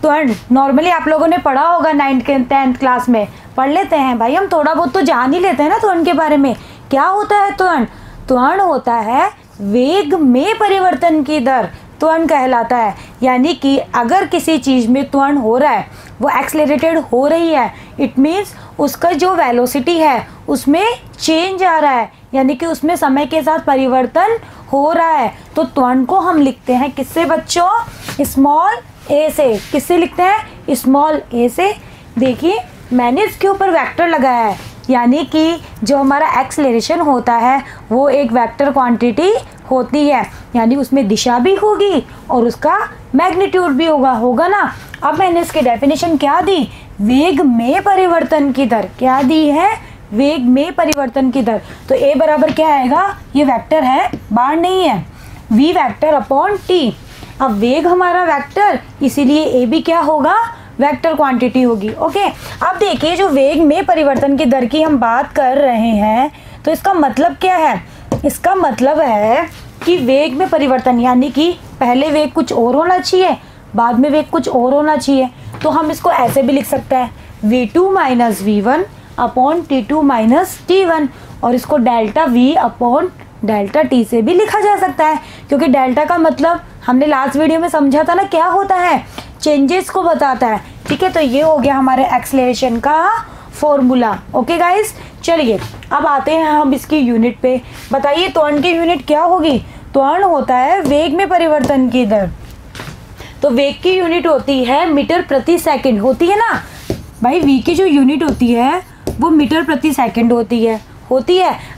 त्वरण नॉर्मली आप लोगों ने पढ़ा होगा 9th 10th क्लास में, पढ़ लेते हैं भाई हम, थोड़ा बहुत तो जान ही लेते हैं ना त्वरण के बारे में। क्या होता है त्वरण? त्वरण होता है वेग में परिवर्तन की दर, त्वरण कहलाता है। यानी कि अगर किसी चीज़ में त्वरण हो रहा है, वो एक्सेलरेटेड हो रही है, इट मीन्स उसका जो वेलोसिटी है उसमें चेंज आ रहा है, यानी कि उसमें समय के साथ परिवर्तन हो रहा है। तो त्वरण को हम लिखते हैं किससे बच्चों? स्मॉल ए से। किससे लिखते हैं? स्मॉल ए से। देखिए मैंने इसके ऊपर वेक्टर लगाया है, यानी कि जो हमारा एक्सेलरेशन होता है वो एक वेक्टर क्वांटिटी होती है, यानी उसमें दिशा भी होगी और उसका मैग्नीट्यूड भी होगा ना। अब मैंने इसकी डेफिनेशन क्या दी? वेग में परिवर्तन की दर। क्या दी है? वेग में परिवर्तन की दर। तो ए बराबर क्या आएगा? ये वेक्टर है, बार नहीं है, वी वेक्टर अपॉन टी। अब वेग हमारा वेक्टर, इसीलिए ए भी क्या होगा? वेक्टर क्वांटिटी होगी। ओके, अब देखिए जो वेग में परिवर्तन की दर की हम बात कर रहे हैं, तो इसका मतलब क्या है? इसका मतलब है कि वेग में परिवर्तन, यानी कि पहले वेग कुछ और होना चाहिए, बाद में वेग कुछ और होना चाहिए। तो हम इसको ऐसे भी लिख सकते हैं v2 minus v1 upon t2 minus t1, और इसको delta v upon delta t से भी लिखा जा सकता है, क्योंकि डेल्टा का मतलब हमने लास्ट वीडियो में समझा था ना, क्या होता है? चेंजेस को बताता है। ठीक है, तो ये हो गया हमारे एक्सेलरेशन का फॉर्मूला। ओके गाइस, चलिए अब आते हैं हम इसकी यूनिट पे। बताइए त्वरण की यूनिट क्या होगी? त्वरण होता है वेग में परिवर्तन की दर। तो वेग की यूनिट होती है मीटर प्रति सेकंड, होती है ना भाई। v की जो यूनिट होती है वो मीटर प्रति सेकंड होती है।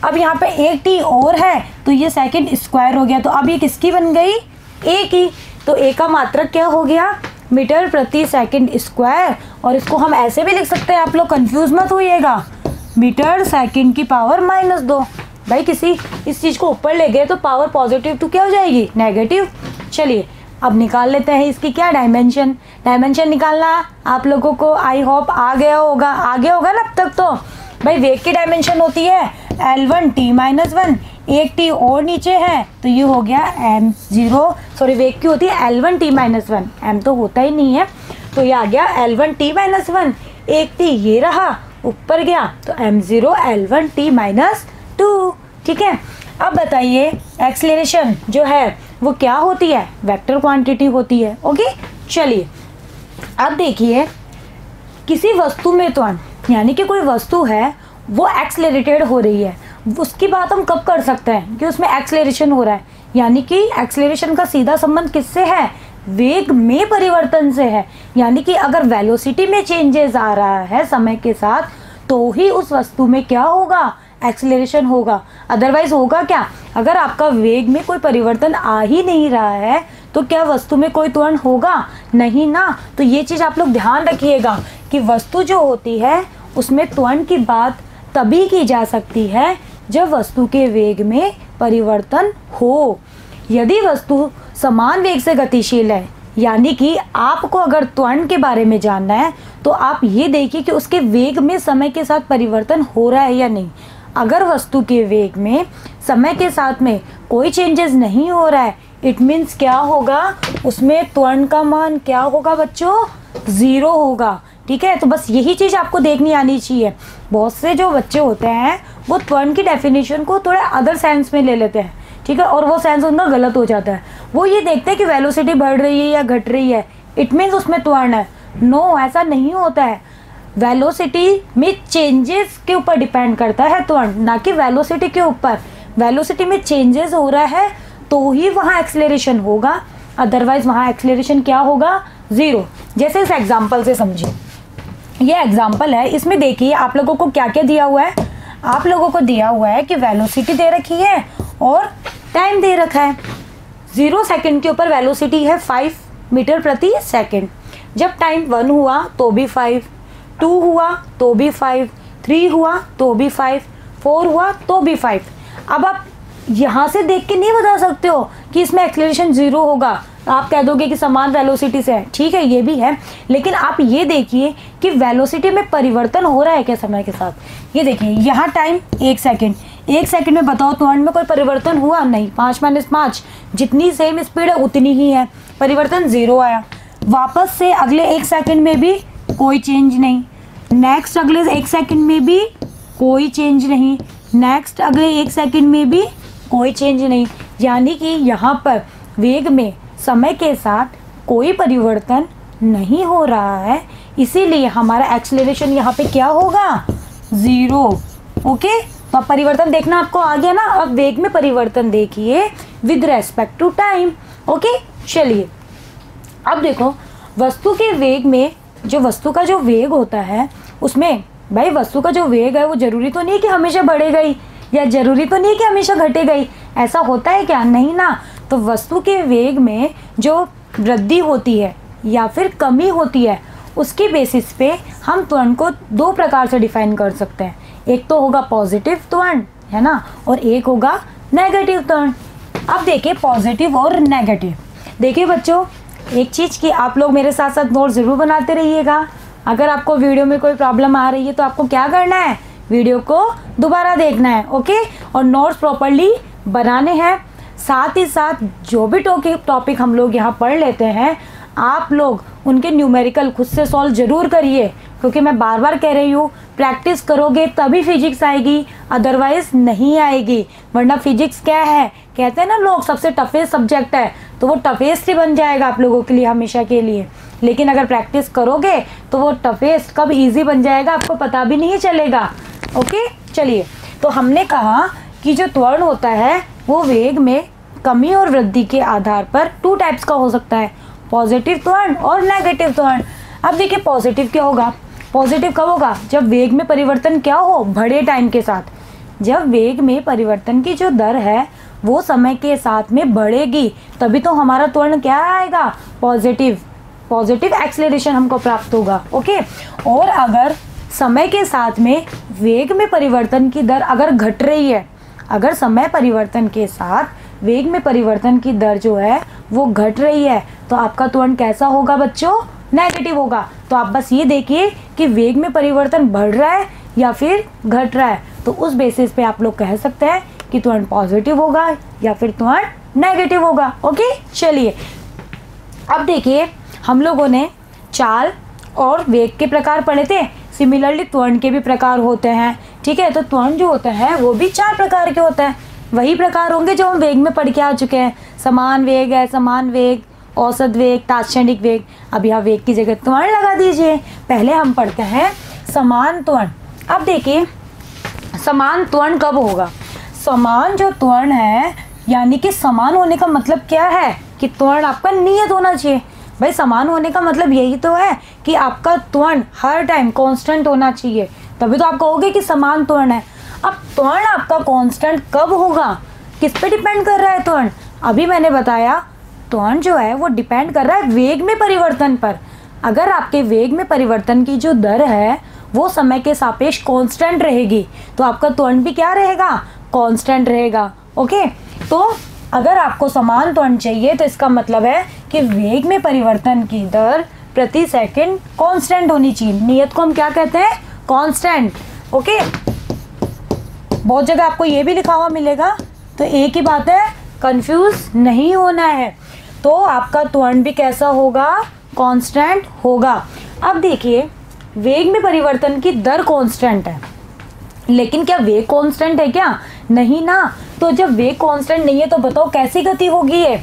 अब यहाँ पे एक t और है, तो ये सेकंड स्क्वायर हो गया। तो अब ये किसकी बन गई? a की। तो a का मात्रक क्या हो गया? मीटर प्रति सेकंड स्क्वायर। और इसको हम ऐसे भी लिख सकते हैं, आप लोग कंफ्यूज मत होइएगा, मीटर सेकंड की पावर -2। भाई किसी इस चीज़ को ऊपर ले गए तो पावर पॉजिटिव तो क्या हो जाएगी? नेगेटिव। चलिए अब निकाल लेते हैं इसकी क्या डायमेंशन। डायमेंशन निकालना आप लोगों को आई होप आ गया होगा ना अब तक। तो भाई वेग की डायमेंशन होती है L1t-1, एक t और नीचे है तो ये हो गया m0, सॉरी वेग की होती है L1t-1, m तो होता ही नहीं है, तो ये आ गया L1t-1, एक t ये रहा ऊपर गया तो m0 L1t-2। ठीक है, अब बताइए एक्सेलरेशन जो है वो क्या होती है? वेक्टर क्वांटिटी होती है। ओके, चलिए अब देखिए किसी वस्तु में त्वरण, यानी कि कोई वस्तु है वो एक्सेलरेटेड हो रही है, उसकी बात हम कब कर सकते हैं कि उसमें एक्सेलरेशन हो रहा है? यानी कि एक्सेलरेशन का सीधा संबंध किससे है? वेग में परिवर्तन से है। यानी कि अगर वेलोसिटी में चेंजेस आ रहा है समय के साथ, तो ही उस वस्तु में क्या होगा? एक्सेलरेशन होगा। अदरवाइज होगा क्या? अगर आपका वेग में कोई परिवर्तन आ ही नहीं रहा है तो क्या वस्तु में कोई त्वरण होगा? नहीं ना। तो ये चीज़ आप लोग ध्यान रखिएगा कि वस्तु जो होती है उसमें त्वरण की बात तभी की जा सकती है जब वस्तु के वेग में परिवर्तन हो। यदि वस्तु समान वेग से गतिशील है, यानी कि आपको अगर त्वरण के बारे में जानना है तो आप ये देखिए कि उसके वेग में समय के साथ परिवर्तन हो रहा है या नहीं। अगर वस्तु के वेग में समय के साथ में कोई चेंजेस नहीं हो रहा है, इट मीन्स क्या होगा? उसमें त्वरण का मान क्या होगा बच्चों? 0 होगा। ठीक है, तो बस यही चीज़ आपको देखनी आनी चाहिए। बहुत से जो बच्चे होते हैं वो त्वरण की डेफिनेशन को थोड़ा अदर सेंस में ले लेते हैं, ठीक है, और वो सेंस उनका गलत हो जाता है। वो ये देखते हैं कि वेलोसिटी बढ़ रही है या घट रही है, इट मीन्स उसमें त्वरण है। नो, ऐसा नहीं होता है। वेलोसिटी में चेंजेस के ऊपर डिपेंड करता है त्वरण, ना कि वेलोसिटी के ऊपर। वेलोसिटी में चेंजेस हो रहा है तो ही वहाँ एक्सेलरेशन होगा, अदरवाइज वहाँ एक्सेलरेशन क्या होगा? 0। जैसे इस एग्जाम्पल से समझिए, ये एग्जाम्पल है, इसमें देखिए आप लोगों को क्या क्या दिया हुआ है। आप लोगों को दिया हुआ है कि वेलोसिटी दे रखी है और टाइम दे रखा है। 0 सेकंड के ऊपर वेलोसिटी है 5 मीटर प्रति सेकंड। जब टाइम 1 हुआ तो भी 5, 2 हुआ तो भी 5, 3 हुआ तो भी 5, 4 हुआ तो भी 5। अब आप यहाँ से देख के नहीं बता सकते हो कि इसमें एक्सेलरेशन 0 होगा, आप कह दोगे कि समान वेलोसिटी से है। ठीक है, ये भी है, लेकिन आप ये देखिए कि वेलोसिटी में परिवर्तन हो रहा है क्या समय के साथ। ये देखिए यहाँ टाइम 1 सेकंड, 1 सेकंड में बताओ त्वरण में कोई परिवर्तन हुआ? नहीं। 5 - 5 जितनी सेम स्पीड है उतनी ही है, परिवर्तन 0 आया। वापस से अगले 1 सेकंड में भी कोई चेंज नहीं, नेक्स्ट अगले 1 सेकंड में भी कोई चेंज नहीं, नेक्स्ट अगले 1 सेकंड में भी कोई चेंज नहीं। यानी कि यहाँ पर वेग में समय के साथ कोई परिवर्तन नहीं हो रहा है, इसीलिए हमारा एक्सेलरेशन यहाँ पे क्या होगा, 0। ओके, तो अब परिवर्तन देखना आपको आ गया ना। अब वेग में परिवर्तन देखिए with respect to time. Okay, चलिए अब देखो वस्तु के वेग में, जो वस्तु का जो वेग होता है उसमें भाई वस्तु का जो वेग है वो जरूरी तो नहीं है कि हमेशा बढ़ेगा ही, या जरूरी तो नहीं है कि हमेशा घटेगा ही, ऐसा होता है क्या, नहीं ना। तो वस्तु के वेग में जो वृद्धि होती है या फिर कमी होती है उसके बेसिस पे हम त्वरण को 2 प्रकार से डिफाइन कर सकते हैं। एक तो होगा पॉजिटिव त्वरण, है ना, और एक होगा नेगेटिव त्वरण। अब देखिए पॉजिटिव और नेगेटिव। देखिए बच्चों, एक चीज़ की आप लोग मेरे साथ साथ नोट ज़रूर बनाते रहिएगा। अगर आपको वीडियो में कोई प्रॉब्लम आ रही है तो आपको क्या करना है, वीडियो को दोबारा देखना है। ओके, और नोट्स प्रॉपर्ली बनाने हैं। साथ ही साथ जो भी टॉपिक हम लोग यहाँ पढ़ लेते हैं, आप लोग उनके न्यूमेरिकल खुद से सॉल्व ज़रूर करिए, क्योंकि मैं बार बार कह रही हूँ प्रैक्टिस करोगे तभी फिजिक्स आएगी, अदरवाइज नहीं आएगी। वरना फिजिक्स क्या है, कहते हैं ना लोग सबसे टफेस्ट सब्जेक्ट है, तो वो टफेस्ट ही बन जाएगा आप लोगों के लिए हमेशा के लिए। लेकिन अगर प्रैक्टिस करोगे तो वो टफेस्ट कब इजी बन जाएगा आपको पता भी नहीं चलेगा। ओके, चलिए, तो हमने कहा कि जो त्वरण होता है वो वेग में कमी और वृद्धि के आधार पर 2 टाइप्स का हो सकता है, पॉजिटिव त्वरण और नेगेटिव त्वरण। अब देखिए पॉजिटिव क्या होगा, पॉजिटिव कब होगा, जब वेग में परिवर्तन क्या हो, बढ़े टाइम के साथ। जब वेग में परिवर्तन की जो दर है वो समय के साथ में बढ़ेगी, तभी तो हमारा त्वरण क्या आएगा, पॉजिटिव, पॉजिटिव एक्सेलरेशन हमको प्राप्त होगा। ओके, और अगर समय के साथ में वेग में परिवर्तन की दर अगर घट रही है, अगर समय परिवर्तन के साथ वेग में परिवर्तन की दर जो है वो घट रही है, तो आपका त्वरण कैसा होगा बच्चों, नेगेटिव होगा। तो आप बस ये देखिए कि वेग में परिवर्तन बढ़ रहा है या फिर घट रहा है, तो उस बेसिस पे आप लोग कह सकते हैं कि त्वरण पॉजिटिव होगा या फिर त्वरण नेगेटिव होगा। ओके, चलिए अब देखिए हम लोगों ने चाल और वेग के प्रकार पढ़े थे, सिमिलरली त्वरण के भी प्रकार होते हैं। ठीक है, तो त्वरण जो होता है वो भी 4 प्रकार के होते हैं, वही प्रकार होंगे जो हम वेग में पढ़ के आ चुके हैं। समान वेग है, समान वेग, औसत वेग, तात्क्षणिक वेग। अब यहाँ वेग की जगह त्वरण लगा दीजिए। पहले हम पढ़ते हैं समान त्वरण। अब देखिए समान त्वरण कब होगा, समान जो त्वरण है, यानी कि समान होने का मतलब क्या है कि त्वरण आपका नियत होना चाहिए। भाई समान होने का मतलब यही तो है कि आपका त्वरण हर टाइम कांस्टेंट होना चाहिए, तभी तो आप कहोगे कि समान त्वरण है। अब त्वरण आपका कांस्टेंट कब होगा, किस पे डिपेंड कर रहा है त्वरण, अभी मैंने बताया त्वरण जो है वो डिपेंड कर रहा है वेग में परिवर्तन पर। अगर आपके वेग में परिवर्तन की जो दर है वो समय के सापेक्ष कांस्टेंट रहेगी, तो आपका त्वरण भी क्या रहेगा, कांस्टेंट रहेगा। ओके, तो अगर आपको समान त्वरण चाहिए तो इसका मतलब है कि वेग में परिवर्तन की दर प्रति सेकंड कांस्टेंट होनी चाहिए। नियत को हम क्या कहते हैं, कांस्टेंट। ओके, बहुत जगह आपको ये भी लिखा हुआ मिलेगा, तो एक ही बात है, कंफ्यूज नहीं होना है। तो आपका त्वरण भी कैसा होगा, कांस्टेंट होगा। अब देखिए वेग में परिवर्तन की दर कांस्टेंट है, लेकिन क्या वेग कांस्टेंट है क्या, नहीं ना। तो जब वेग कांस्टेंट नहीं है तो बताओ कैसी गति होगी ये,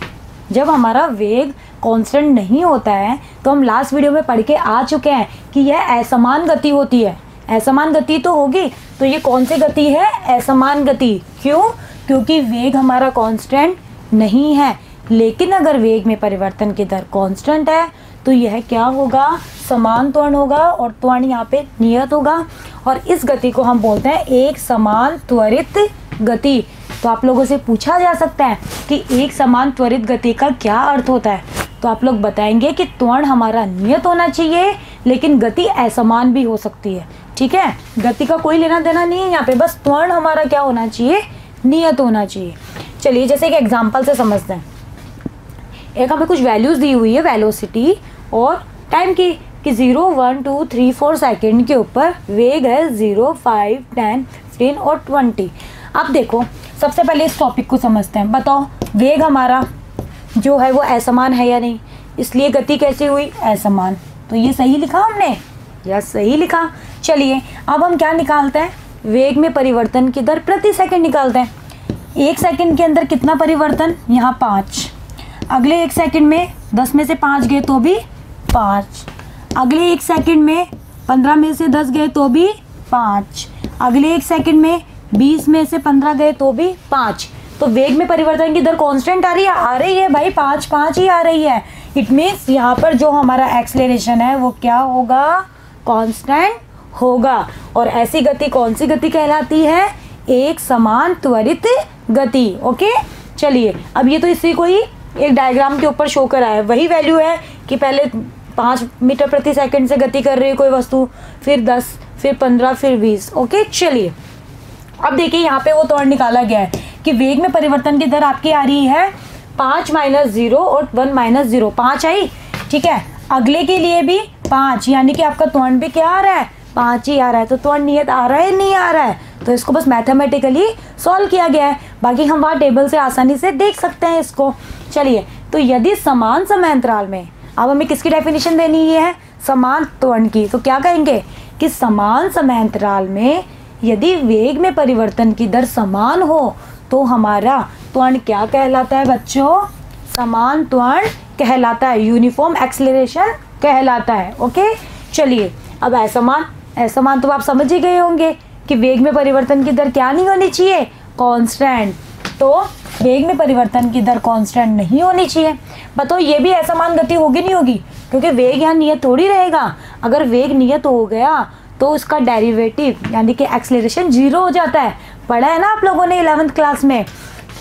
जब हमारा वेग कांस्टेंट नहीं होता है तो हम लास्ट वीडियो में पढ़ के आ चुके हैं कि यह असमान गति होती है। असमान गति तो होगी, तो ये कौन सी गति है, असमान गति। क्यों, क्योंकि वेग हमारा कांस्टेंट नहीं है। लेकिन अगर वेग में परिवर्तन की दर कांस्टेंट है तो यह क्या होगा, समान त्वरण होगा, और त्वरण यहाँ पे नियत होगा, और इस गति को हम बोलते हैं एक समान त्वरित गति। तो आप लोगों से पूछा जा सकता है कि एक समान त्वरित गति का क्या अर्थ होता है, तो आप लोग बताएंगे कि त्वरण हमारा नियत होना चाहिए, लेकिन गति असमान भी हो सकती है। ठीक है, गति का कोई लेना देना नहीं है यहाँ पे, बस त्वरण हमारा क्या होना चाहिए, नियत होना चाहिए। चलिए जैसे एक एग्जाम्पल से समझते हैं। एक हमें कुछ वैल्यूज दी हुई है वेलोसिटी और टाइम की, कि 0, 1, 2, 3, 4 सेकेंड के ऊपर वेग है 0, 5, 10, 15 और 20। अब देखो सबसे पहले इस टॉपिक को समझते हैं। बताओ वेग हमारा जो है वो असमान है या नहीं, इसलिए गति कैसे हुई, असमान। तो ये सही लिखा हमने, या सही लिखा। चलिए अब हम क्या निकालते हैं, वेग में परिवर्तन की दर प्रति सेकंड निकालते हैं। 1 सेकंड के अंदर कितना परिवर्तन, यहाँ 5। अगले 1 सेकंड में 10 में से 5 गए तो भी 5। अगले 1 सेकंड में 15 में से 10 गए तो भी 5। अगले 1 सेकंड में 20 में से 15 गए तो भी 5। तो वेग में परिवर्तन की दर कांस्टेंट आ रही है भाई, 5 ही आ रही है। इट मीन्स यहाँ पर जो हमारा एक्सेलरेशन है वो क्या होगा, कांस्टेंट होगा। और ऐसी गति कौन सी गति कहलाती है, एक समान त्वरित गति। ओके चलिए अब ये तो इसी को ही एक डायग्राम के ऊपर शो करा है, वही वैल्यू है कि पहले 5 मीटर प्रति सेकंड से गति कर रही है कोई वस्तु, फिर 10, फिर 15, फिर 20। ओके चलिए अब देखिए यहाँ पे वो त्वरण निकाला गया है कि वेग में परिवर्तन की दर आपकी आ रही है 5 - 0 और 1 - 0, 5 आई, ठीक है। अगले के लिए भी 5, यानी कि आपका त्वरण भी क्या आ रहा है, 5 ही आ रहा है। तो त्वरण नियत आ रहा है, नहीं आ रहा है, तो इसको बस मैथमेटिकली सॉल्व किया गया है। बाकी हम वहाँ टेबल से आसानी से देख सकते हैं इसको। चलिए तो यदि समान समय अंतराल में, अब हमें किसकी डेफिनेशन देनी है, समान त्वरण की, तो क्या कहेंगे कि समान समय अंतराल में यदि वेग में परिवर्तन की दर समान हो तो हमारा त्वरण क्या कहलाता है बच्चों, समान त्वरण कहलाता है, यूनिफॉर्म एक्सेलरेशन कहलाता है। ओके चलिए अब असमान तो आप समझ ही गए होंगे कि वेग में परिवर्तन की दर क्या नहीं होनी चाहिए, कांस्टेंट। तो वेग में परिवर्तन की दर कांस्टेंट नहीं होनी चाहिए। बताओ ये भी असमान गति होगी नहीं होगी, क्योंकि वेग यहाँ नियत थोड़ी रहेगा। अगर वेग नियत हो गया तो उसका डेरिवेटिव यानी कि एक्सेलरेशन 0 हो जाता है। पढ़ा है ना आप लोगों ने 11th क्लास में,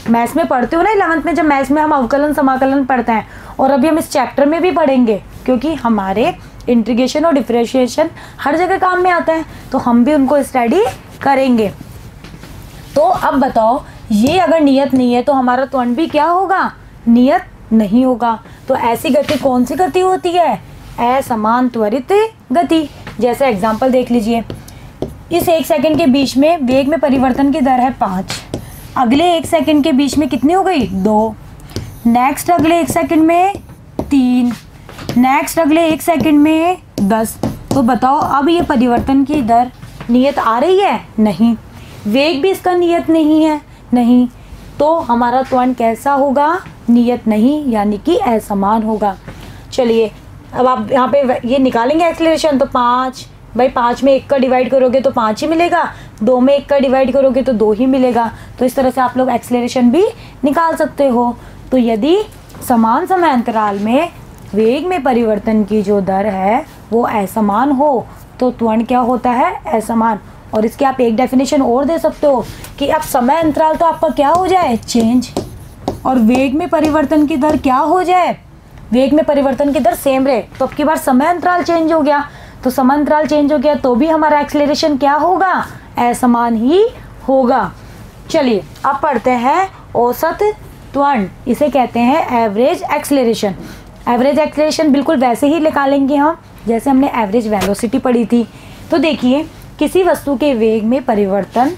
मैथ्स में पढ़ते हो ना 11th में, जब मैथ्स में हम अवकलन समाकलन पढ़ते हैं, और अभी हम इस चैप्टर में भी पढ़ेंगे, क्योंकि हमारे इंटीग्रेशन और डिफरेंशिएशन हर जगह काम में आता है, तो हम भी उनको स्टडी करेंगे। तो अब बताओ ये अगर नियत नहीं है तो हमारा त्वरण भी क्या होगा, नियत नहीं होगा। तो ऐसी गति कौन सी गति होती है, असमान त्वरित गति। जैसे एग्जांपल देख लीजिए, इस 1 सेकंड के बीच में वेग में परिवर्तन की दर है 5, अगले 1 सेकंड के बीच में कितनी हो गई, 2, नेक्स्ट अगले 1 सेकंड में 3, नेक्स्ट अगले 1 सेकंड में 10। तो बताओ अब ये परिवर्तन की दर नियत आ रही है, नहीं। वेग भी इसका नियत नहीं है, नहीं। तो हमारा त्वरण कैसा होगा, नियत नहीं, यानी कि असमान होगा। चलिए अब आप यहाँ पे ये निकालेंगे एक्सेलरेशन, तो 5 भाई 5 में 1 का डिवाइड करोगे तो 5 ही मिलेगा, 2 में 1 का डिवाइड करोगे तो 2 ही मिलेगा। तो इस तरह से आप लोग एक्सेलरेशन भी निकाल सकते हो। तो यदि समान समय अंतराल में वेग में परिवर्तन की जो दर है वो असमान हो तो त्वरण क्या होता है, असमान। और इसके आप एक डेफिनेशन और दे सकते हो कि अब समय अंतराल तो आपका क्या हो जाए, चेंज, और वेग में परिवर्तन की दर क्या हो जाए, वेग में परिवर्तन की दर सेम रहे। तो अब की बार समय अंतराल चेंज हो गया, तो समय अंतराल चेंज हो गया तो भी हमारा एक्सेलरेशन क्या होगा, असमान ही होगा। चलिए अब पढ़ते हैं औसत त्वरण, इसे कहते हैं एवरेज एक्सेलरेशन। एवरेज एक्सेलरेशन बिल्कुल वैसे ही निकालेंगे हम जैसे हमने एवरेज वेलोसिटी पढ़ी थी। तो देखिए किसी वस्तु के वेग में परिवर्तन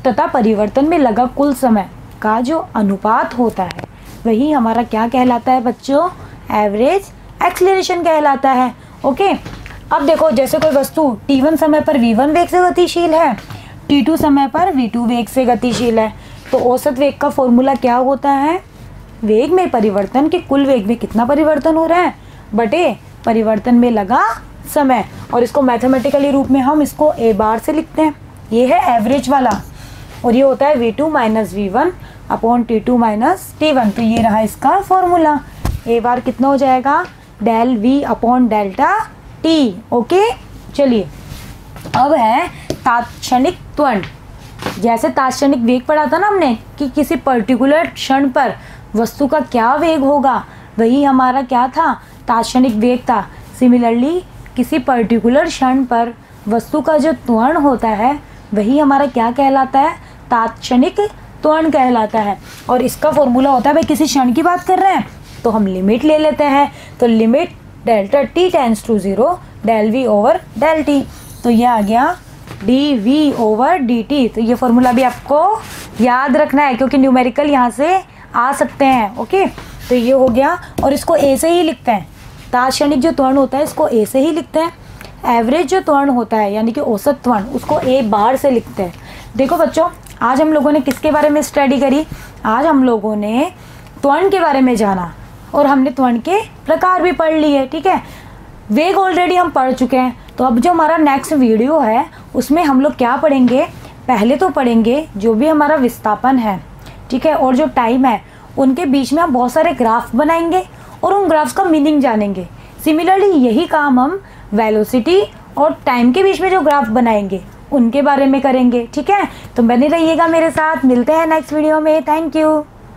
तथा परिवर्तन में लगा कुल समय का जो अनुपात होता है वही हमारा क्या कहलाता है बच्चों, एवरेज एक्सेलरेशन कहलाता है। ओके अब देखो जैसे कोई वस्तु t1 समय पर v1 वेग से गतिशील है, t2 समय पर v2 वेग से गतिशील है, तो औसत वेग का फॉर्मूला क्या होता है, वेग में परिवर्तन के कुल वेग में कितना परिवर्तन हो रहा है बटे परिवर्तन में लगा समय। और इसको मैथमेटिकली रूप में हम इसको a बार से लिखते हैं, ये है एवरेज वाला, और ये होता है v2 minus v1 upon t2 minus t1। तो ये रहा इसका फॉर्मूला, a बार कितना हो जाएगा, del v upon delta t। Okay चलिए अब है तात्क्षणिक त्वरण। जैसे तात्क्षणिक वेग पढ़ा था ना हमने कि किसी पर्टिकुलर क्षण पर वस्तु का क्या वेग होगा, वही हमारा क्या था, तात्क्षणिक वेग था। सिमिलरली किसी पर्टिकुलर क्षण पर वस्तु का जो त्वरण होता है वही हमारा क्या कहलाता है, तात्क्षणिक त्वरण कहलाता है। और इसका फॉर्मूला होता है, भाई किसी क्षण की बात कर रहे हैं तो हम लिमिट ले लेते हैं, तो limit delta t tends to 0 del v over del t। तो ये आ गया dv ओवर dt। तो ये फॉर्मूला भी आपको याद रखना है क्योंकि न्यूमेरिकल यहाँ से आ सकते हैं। ओके तो ये हो गया, और इसको a से ही लिखते हैं विस्तार क्षणिक जो त्वरण होता है इसको ए से ही लिखते हैं। एवरेज जो त्वरण होता है यानी कि औसत त्वरण, उसको ए बार से लिखते हैं। देखो बच्चों, आज हम लोगों ने किसके बारे में स्टडी करी? आज हम लोगों ने त्वरण के बारे में जाना और हमने त्वरण के प्रकार भी पढ़ लिए। ठीक है, वेग ऑलरेडी हम पढ़ चुके हैं। तो अब जो हमारा नेक्स्ट वीडियो है उसमें हम लोग क्या पढ़ेंगे? पहले तो पढ़ेंगे जो भी हमारा विस्थापन है, ठीक है, और जो टाइम है, उनके बीच में हम बहुत सारे ग्राफ बनाएंगे और उन ग्राफ्स का मीनिंग जानेंगे। सिमिलरली यही काम हम वेलोसिटी और टाइम के बीच में जो ग्राफ बनाएंगे उनके बारे में करेंगे। ठीक है, तो बने रहिएगा मेरे साथ। मिलते हैं नेक्स्ट वीडियो में। Thank you.